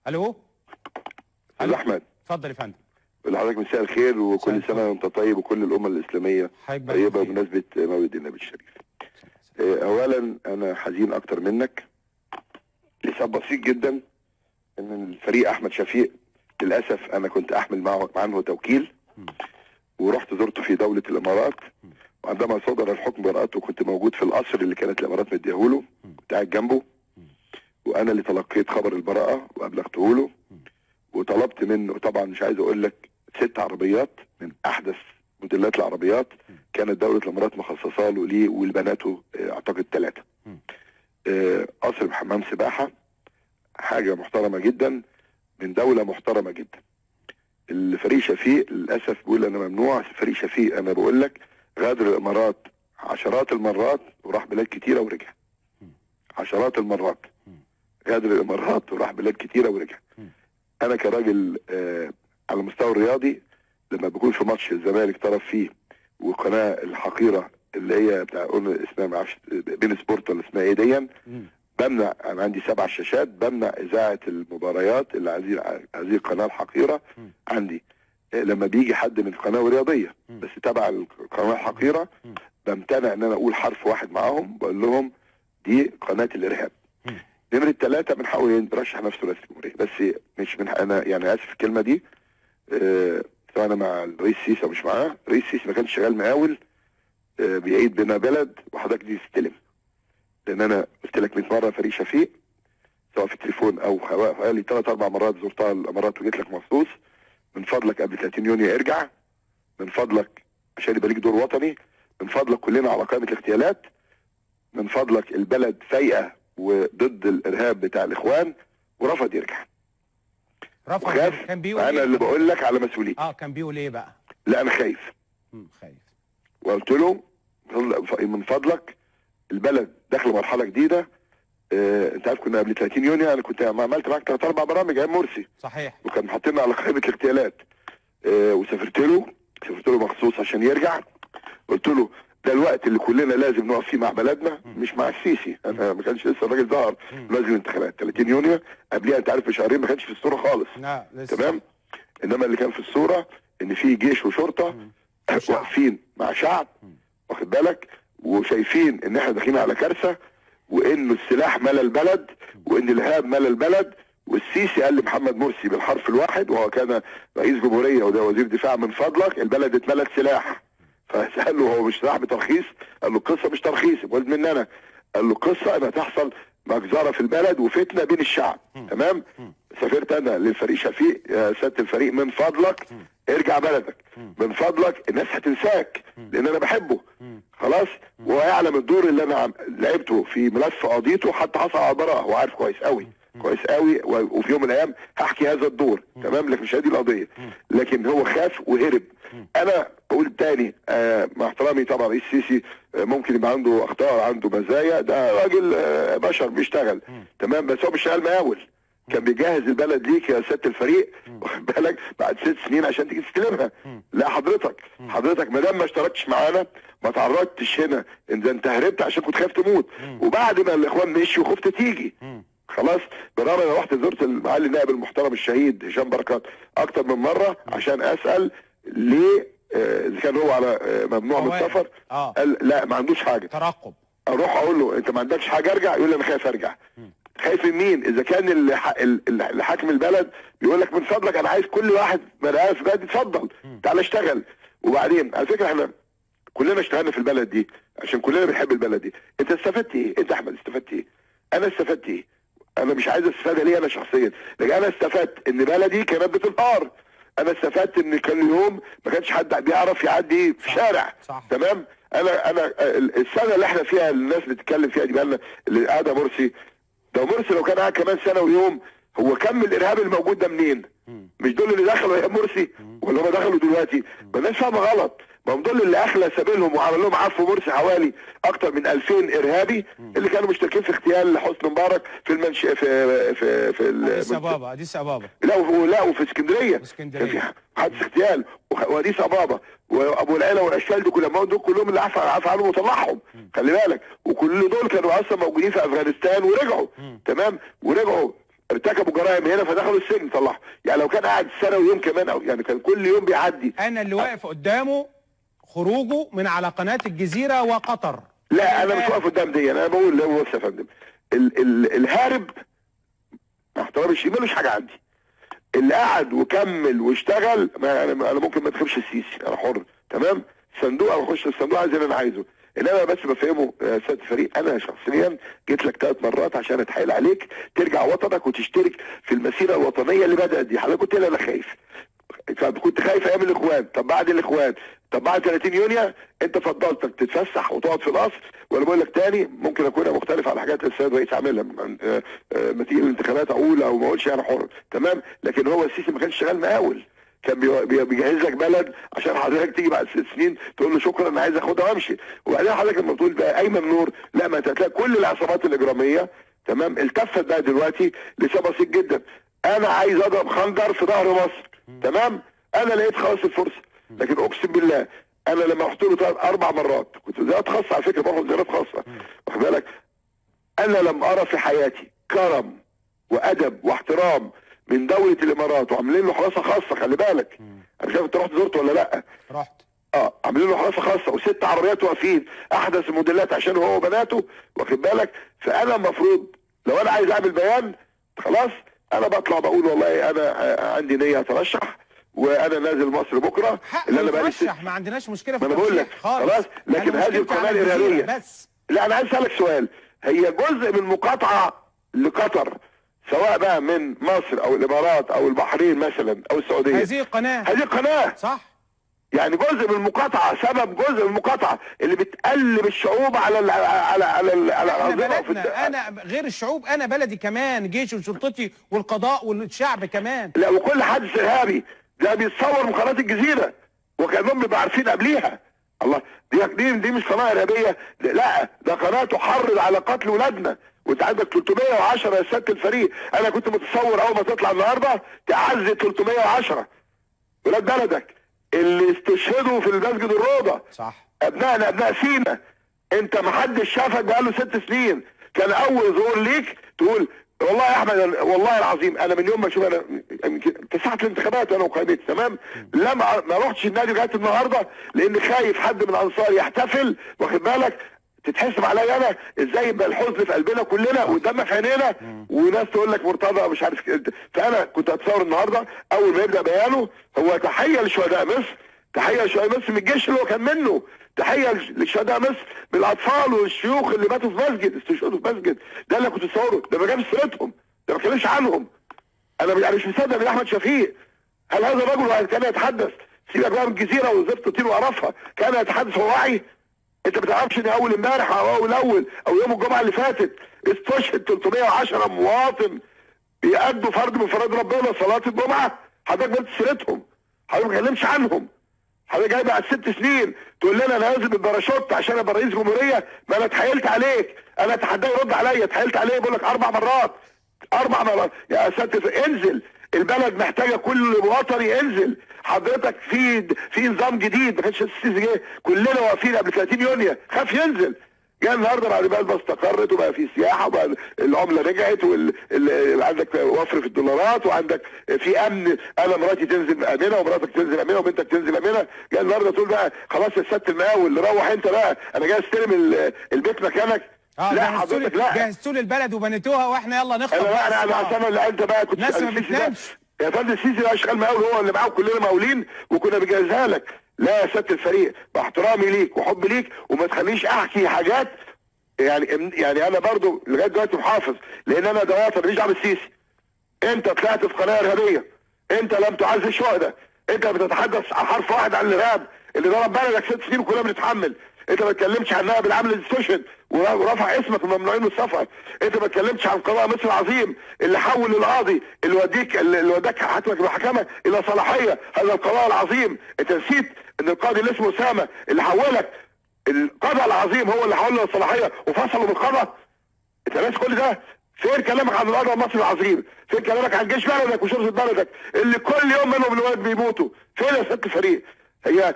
الو استاذ احمد، اتفضل يا فندم. لحضرتك مساء الخير وكل سنه وانت طيب وكل الامه الاسلاميه طيبه بمناسبه مولد النبي الشريف. اولا انا حزين اكتر منك لسبب بسيط جدا، ان الفريق احمد شفيق للاسف انا كنت احمل معه عنه توكيل ورحت زرته في دوله الامارات، وعندما صدر الحكم براءته كنت موجود في القصر اللي كانت الامارات مديهوله، كنت قاعد جنبه وانا اللي تلقيت خبر البراءه وابلغته له، وطلبت منه طبعا مش عايز اقول لك 6 عربيات من احدث موديلات العربيات كانت دوله الامارات مخصصه له ليه ولبناته اعتقد 3. قصر بحمام سباحه، حاجه محترمه جدا من دوله محترمه جدا. الفريق شفيق للاسف بيقول انا ممنوع. فريق شفيق انا بقول لك غادر الامارات عشرات المرات وراح بلاد كتيره ورجع. عشرات المرات غادر الامارات وراح بلاد كتيره ورجع. انا كراجل على المستوى الرياضي لما بكون في ماتش الزمالك طرف فيه وقناه الحقيره اللي هي بتاع اسمها ما اعرفش بين سبورت ولا اسمها ايه دي، بمنع. انا عندي 7 شاشات بمنع اذاعه المباريات اللي هذه القناه الحقيره عندي. لما بيجي حد من قناه رياضيه بس تبع القناه الحقيره بمتنع ان انا اقول حرف واحد معاهم، بقول لهم دي قناه الارهاب. نمرة 3 بنحاول نرشح نفسه رئيس الجمهورية، بس مش من انا يعني اسف الكلمة دي. سواء انا مع الرئيس سيسي او مش معاه، الرئيس سيسي ما كانش شغال مقاول بيعيد بنا بلد وحضرتك دي تستلم. لان انا قلت لك 100 مرة فريق شفيق سواء في التليفون او حوالي 3 4 مرات زرتها الامارات وجيت لك مخصوص. من فضلك قبل 30 يونيو ارجع، من فضلك عشان يبقى ليك دور وطني، من فضلك كلنا على قائمة الاغتيالات، من فضلك البلد فايقة وضد الارهاب بتاع الاخوان، ورفض يرجع. رفض. كان بيقول انا إيه؟ اللي بقول لك على مسؤوليتي. كان بيقول ايه بقى؟ لا انا خايف. خايف. وقلت له من فضلك البلد داخله مرحله جديده. انت عارف كنا قبل 30 يونيو انا كنت عملت معاك 3 4 برامج ايام مرسي. صحيح. وكان حاطيننا على قائمه الاغتيالات. وسافرت له مخصوص عشان يرجع. قلت له ده الوقت اللي كلنا لازم نقف فيه مع بلدنا، مش مع السيسي. انا ما كانش لسه الراجل ظهر لازم الانتخابات 30 يونيو قبلها انت عارف بشهرين ما كانش في الصوره خالص. لا لسه. تمام. انما اللي كان في الصوره ان في جيش وشرطه واقفين مع شعب، واخد بالك، وشايفين ان احنا داخلين على كارثه، وانه السلاح ملى البلد، وان الارهاب ملى البلد. والسيسي قال لمحمد مرسي بالحرف الواحد وهو كان رئيس جمهوريه وده وزير دفاع، من فضلك البلد اتملت سلاح. فسأل له هو مش سلاح بترخيص؟ قال له القصه مش ترخيص قلت مني انا. قال له القصه ان هتحصل مجزره في البلد وفتنه بين الشعب. تمام. سافرت انا للفريق شفيق، يا سياده الفريق من فضلك ارجع بلدك، من فضلك الناس هتنساك لان انا بحبه خلاص. وهو يعلم الدور اللي انا لعبته في ملف قضيته حتى حصل على براءه، هو عارف كويس قوي كويس قوي. وفي يوم من الايام هحكي هذا الدور. تمام. لكن مش هذه القضيه. لكن هو خاف وهرب. انا اقول تاني مع احترامي طبعا رئيس السيسي ممكن يبقى عنده اخطاء عنده مزايا، ده راجل بشر بيشتغل. تمام. بس هو مش شغال مقاول، كان بيجهز البلد ليك يا سياده الفريق، واخد بالك، بعد 6 سنين عشان تيجي تستلمها. لا حضرتك ما دام ما اشتركتش معانا ما تعرضتش هنا، انت هربت عشان كنت خايف تموت، وبعد ما الاخوان مشوا خفت تيجي. خلاص. بالرغم انا رحت زرت معالي النائب المحترم الشهيد هشام بركات اكتر من مره عشان اسال ليه اذا كان هو على ممنوع من السفر. قال لا ما عندوش حاجه ترقب. اروح اقول له انت ما عندكش حاجه ارجع، يقول لي انا خايف ارجع. خايف من مين؟ اذا كان اللي حاكم البلد بيقول لك من فضلك انا عايز كل واحد مرقاه في بلدي اتفضل تعالى اشتغل. وبعدين على فكره احنا كلنا اشتغلنا في البلد دي عشان كلنا بنحب البلد دي. انت استفدت ايه؟ انت احمد استفدت ايه؟ انا استفدت ايه؟ انا مش عايز استفاده ليه انا شخصيا، لكن انا استفدت ان بلدي كانت بتنهار. انا استفدت ان كان يوم ما كانش حد بيعرف يعدي في شارع. صح. تمام. انا السنه اللي احنا فيها الناس بتتكلم فيها دي بقى اللي قاعده مرسي، ده مرسي لو كان قاعد كمان سنه ويوم هو كم الارهاب الموجود ده منين؟ مش دول اللي دخلوا ايام مرسي ولا هم دخلوا دلوقتي؟ ما الناس فاهمه غلط. ما هم دول اللي اخلى سبيلهم وعمل لهم عفو مرسي حوالي اكتر من 2000 ارهابي اللي كانوا مشتركين في اغتيال حسني مبارك في المنشأ في اديس ابابا. لا وفي اسكندريه كان في حادث اغتيال واديس ابابا وابو العلا والاشكال دي كلهم كلهم اللي عفى عنهم وطلعهم. خلي بالك. وكل دول كانوا اصلا موجودين في افغانستان ورجعوا. تمام. ورجعوا ارتكبوا جرائم هنا فدخلوا السجن طلعوا. يعني لو كان قاعد سنه ويوم كمان، او يعني كان كل يوم بيعدي. انا اللي واقف قدامه خروجه من على قناه الجزيره وقطر. لا انا مش واقف قدام دي، انا بقول لا بص يا فندم، الهارب مع احترامي الشديد ملوش حاجه عندي. اللي قعد وكمل واشتغل، ما انا ممكن ما ادخلش السيسي، انا حر تمام، صندوق او اخش الصندوق عايز اللي انا عايزه. انما بس بفهمه يا سياده الفريق، انا شخصيا جيت لك 3 مرات عشان اتحايل عليك ترجع وطنك وتشترك في المسيره الوطنيه اللي بدات دي. حضرتك كنت انا خايف، كنت خايف ايام الاخوان، طب بعد الاخوان، طب بعد 30 يونيو انت فضلتك تتفسح وتقعد في القصر. وانا بقول لك تاني ممكن اكون مختلف على حاجات السيد الرئيس عاملها، ما تيجي الانتخابات اقول او ما اقولش انا حر تمام، لكن هو السيسي ما كانش شغال مقاول، كان بيجهز لك بلد عشان حضرتك تيجي بعد 6 سنين تقول له شكرا انا عايز اخدها وامشي. وبعدين حضرتك لما بتقول بقى ايمن نور، لا ما انت هتلاقي كل العصابات الاجراميه تمام التفت بقى دلوقتي لسبب بسيط جدا، انا عايز اضرب خنجر في ظهر مصر تمام، انا لقيت خلاص الفرصه. لكن اقسم بالله انا لما رحت له 4 مرات، كنت زيارات خاصه على فكره، باخد زيارات خاصه واخد بالك، انا لم ارى في حياتي كرم وادب واحترام من دولة الامارات، وعاملين له حراسة خاصة. خلي بالك انا مش عارف انت رحت زرت ولا لا. رحت. عاملين له حراسة خاصة و6 عربيات واقفين احدث الموديلات عشان هو وبناته واخد بالك. فانا المفروض لو انا عايز اعمل بيان خلاص انا بطلع بقول والله انا عندي نية اترشح وانا نازل مصر بكره اللي انا بترشح، ما عندناش مشكلة في الترشيح خلاص، لكن هذه القناة الارهابية بس. لا انا عايز اسالك سؤال، هي جزء من مقاطعة لقطر سواء بقى من مصر او الامارات او البحرين مثلا او السعوديه، هذه قناه صح، يعني جزء من المقاطعه، سبب جزء من المقاطعه اللي بتقلب الشعوب على بلدنا. انا غير الشعوب، انا بلدي كمان، جيشي وشرطتي والقضاء والشعب كمان. لا وكل حادث ارهابي ده بيتصور من قناه الجزيره وكانهم بيبقوا عارفين قبليها. الله، دي مش قناه ارهابيه، لا ده قناه تحرض على قتل ولادنا. وانت عندك 310 يا سياده الفريق، انا كنت متصور اول ما تطلع النهارده تعزي 310 ولاد بلدك اللي استشهدوا في المسجد الروضه. صح، ابنائنا ابناء سينا، انت ما حدش شافك بقاله 6 سنين، كان اول ظهور ليك تقول والله يا احمد والله العظيم انا من يوم ما اشوف، انا يمكن ساعه الانتخابات انا وقائمتي تمام، لا ما رحتش النادي لغايه النهارده لان خايف حد من انصاري يحتفل واخد بالك تتحسب عليا انا ازاي، يبقى الحزن في قلبنا كلنا والدم في عينينا وناس تقول لك مرتضى مش عارف كده. فانا كنت اتصور النهارده اول ما يبدا بيانه هو تحيه لشهداء مصر، تحيه لشهداء مصر من الجيش اللي هو كان منه، تحيه لشهداء مصر من الاطفال والشيوخ اللي ماتوا في مسجد، استشهدوا في مسجد. ده اللي كنت اتصوره، ده ما جابش سيرتهم، ده ما كانش عنهم. انا يعني مش مصدق من احمد شفيق، هل هذا الرجل كان يتحدث، سيبك بقى من الجزيره وزفت طين وقرفها، كان يتحدث وهو واعي؟ انت ما تعرفش ان اول امبارح او اول او يوم الجمعه اللي فاتت استشهد 310 مواطن بيأدوا فرض من فرائض ربنا صلاه الجمعه؟ حضرتك ما قلتش سيرتهم، حضرتك ما اتكلمتش عنهم، حضرتك جاي بعد 6 سنين تقول لنا انا نازل بالباراشوت عشان ابقى رئيس جمهوريه. ما انا اتحايلت عليك، انا اتحداه يرد عليا، اتحايلت عليه بقول لك 4 مرات 4 مرات يا اساتذه انزل، البلد محتاجه كل وطني انزل. حضرتك في نظام جديد ما كانش السيسي جه، كلنا واقفين قبل 30 يونيو خاف ينزل، جه النهارده بعد ما البلد استقرت وبقى في سياحه وبقى العمله رجعت عندك وفر في الدولارات وعندك في امن، انا مراتي تنزل امنه ومراتك تنزل امنه وبنتك تنزل امنه. جه النهارده تقول بقى خلاص يا سياده المقاول روح انت بقى انا جاي استلم البيت مكانك. لا حضرتك لا، جهزتوا لي البلد وبنيتوها واحنا يلا نخطب. انا انت بقى كنت ناس ما بتنامش يا فندم. السيسي ده شغال مقاول، هو اللي معاه كلنا مقاولين وكنا بنجهزها لك. لا يا سياده الفريق باحترامي ليك وحبي ليك وما تخلينيش احكي حاجات يعني انا برضو لغايه دلوقتي محافظ لان انا ده وطن ماليش دعوه بالسيسي. انت طلعت في قناه ارهابيه، انت لم تعزز الشهداء، انت بتتحدث على حرف واحد عن الارهاب اللي ضرب بلدك 6 سنين وكلنا بنتحمل. انت ما اتكلمتش عن نائب العام اللي استشهد ورفع اسمك ممنوعين من السفر. انت ما اتكلمتش عن قضاء مصر العظيم اللي حول القاضي اللي وداك حكمك المحكمه الى صلاحيه هذا القضاء العظيم. انت نسيت ان القاضي اللي اسمه اسامه اللي حولك القضاء العظيم هو اللي حوله للصلاحيه وفصله من القضاء. انت ناسي كل ده؟ فين كلامك عن القضاء المصري العظيم؟ فين كلامك عن جيش بلدك وشرطه بلدك اللي كل يوم منهم الولاد بيموتوا؟ فين يا ست الفريق؟ هي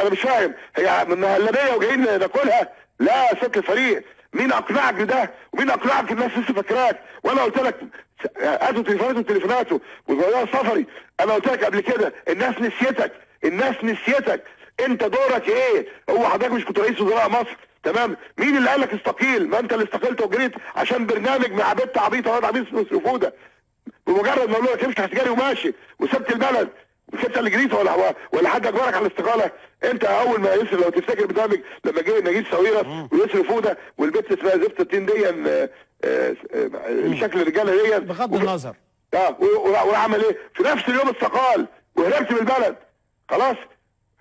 انا مش فاهم، هي من مهلبيه وجايين ناكلها؟ لا يا ست الفريق، مين اقنعك بده؟ ومين اقنعك الناس لسه فاكراك؟ وانا قلت لك هاتوا تليفوناته وزوجها سفري. انا قلت لك قبل كده الناس نسيتك، الناس نسيتك. انت دورك ايه؟ هو حضرتك مش كنت رئيس وزراء مصر؟ تمام؟ مين اللي قال لك استقيل؟ ما انت اللي استقلت وجريت عشان برنامج مع بنت عبيطه واد عبيط اسمه فوده. بمجرد ما اقول لك افتح سجاري وماشي وسبت البلد، مش انت اللي جريت ولا حد اجبرك على الاستقاله؟ انت اول ما يسر، لو تفتكر برنامج لما جه نجيب ساويرس ويسر فوده والبنت اسمها زفت التين دي بشكل الرجاله دي بغض النظر وعمل ايه؟ في نفس اليوم استقال وهربت من البلد. خلاص؟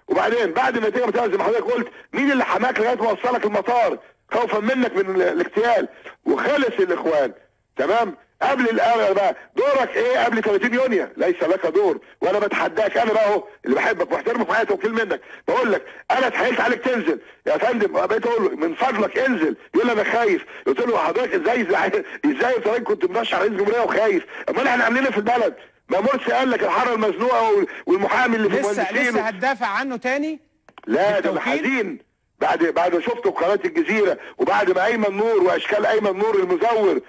وبعدين بعد النتيجه بتاعت زي ما حضرتك قلت، مين اللي حماك لغايه ما وصلك المطار خوفا منك من الاغتيال؟ وخلص الاخوان. تمام؟ قبل الآن بقى دورك ايه قبل 30 يونيو؟ ليس لك دور، وانا بتحداك انا بقى اهو اللي بحبك واحترمك معايا توكيل منك، بقول لك انا اتحايلت عليك تنزل يا فندم، بقيت اقول له من فضلك انزل، يقول لي انا خايف. قلت له حضرتك ازاي حضرتك كنت مرشح رئيس جمهوريه وخايف؟ امال احنا عاملين ايه في البلد؟ ما مرسي قال لك الحاره المزنوقه والمحامي اللي في المهندسين لسه هتدافع عنه تاني؟ لا ده حزين بعد ما شفته في قناه الجزيره، وبعد ما ايمن نور واشكال ايمن نور المزور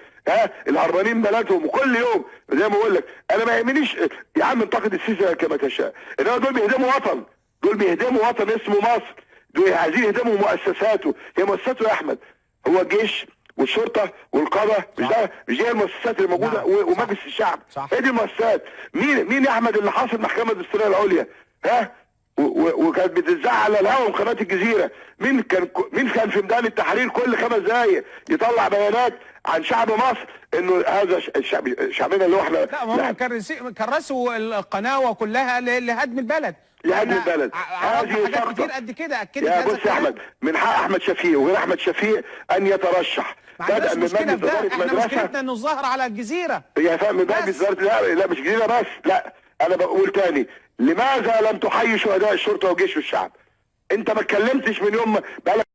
الهربانين بلدهم، وكل يوم زي ما بقول لك انا ما يهمنيش يا عم انتقد السيسي كما تشاء، انما دول بيهدموا وطن، دول بيهدموا وطن اسمه مصر، دول عايزين يهدموا مؤسساته. هي مؤسساته يا احمد هو الجيش والشرطه والقضاء، مش دي المؤسسات اللي موجوده ومجلس الشعب، هي دي المؤسسات. مين يا احمد اللي حاصل المحكمه الدستوريه العليا؟ وكانت بتذاع على الهواء من قناه الجزيره، مين كان في ميدان التحرير كل 5 دقايق يطلع بيانات عن شعب مصر انه هذا شعبنا اللي هو احنا. لا ما هم كرسوا القناه كلها لهدم البلد، لهدم البلد. هذه حاجات كتير قد كده اكدت يا بص يا احمد، من حق احمد شفيق وغير احمد شفيق ان يترشح. بدأ من مجلس اداره مدرسه. احنا مشكلتنا انه الظاهر على الجزيره يا فاهم، من مجلس اداره. لا مش جزيره بس، لا انا بقول تاني، لماذا لم تحيي شهداء الشرطه وجيش الشعب؟ انت ما اتكلمتش من يوم بقالك